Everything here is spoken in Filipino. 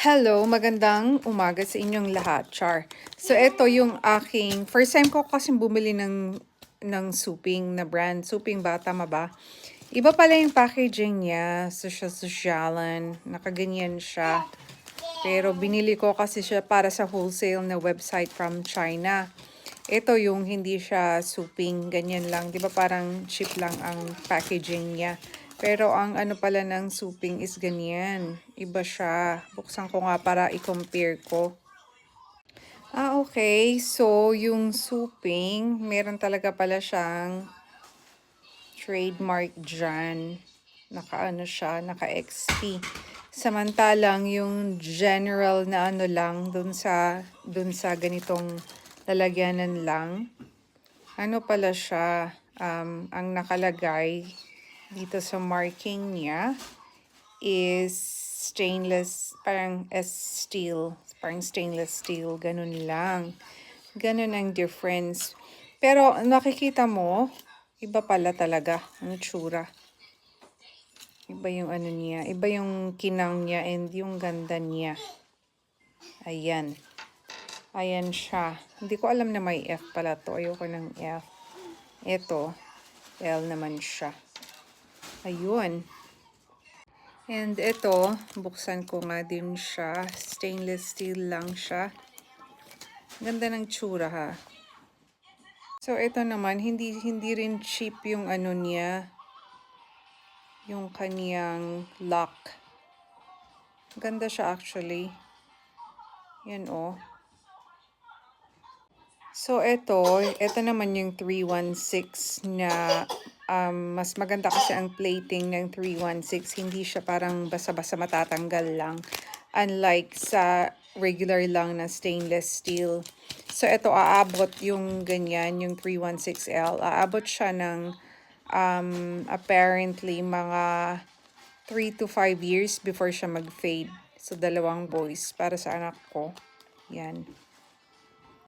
Hello, magandang umaga sa inyong lahat, Char. So, ito yung aking, first time ko kasi bumili ng suping na brand. Suping ba? Tama ba? Iba pala yung packaging niya. Sosyalan. Nakaganyan siya. Pero binili ko kasi siya para sa wholesale na website from China. Ito yung hindi siya suping. Ganyan lang. Di ba parang cheap lang ang packaging niya. Pero ang ano pala ng suping is ganyan. Iba siya. Buksan ko nga para i-compare ko. Okay. So, yung suping, meron talaga pala siyang trademark dyan. Naka-ano siya, naka-XP. Samantalang yung general na ano lang, dun sa ganitong lalagyanan lang. Ano pala siya, ang nakalagay dito sa marking niya is stainless, parang stainless steel, ganun lang. Ganun ang difference. Pero nakikita mo, iba pala talaga ang tsura. Iba yung ano niya, iba yung kinang niya and yung ganda niya. Ayan. Ayan siya. Hindi ko alam na may F pala to. Ayoko ng F. Ito, L naman siya. Ayun. And ito, buksan ko nga din siya. Stainless steel lang siya. Ganda ng tsura ha. So ito naman, hindi rin cheap yung ano niya. Yung kaniyang lock. Ganda siya actually. Yan oh. So ito naman yung 316 na mas maganda kasi ang plating ng 316. Hindi siya parang basa-basa matatanggal lang. Unlike sa regular lang na stainless steel. So ito aabot yung ganyan, yung 316L. Aabot siya ng apparently mga 3 to 5 years before siya mag-fade. So dalawang boys para sa anak ko. Yan.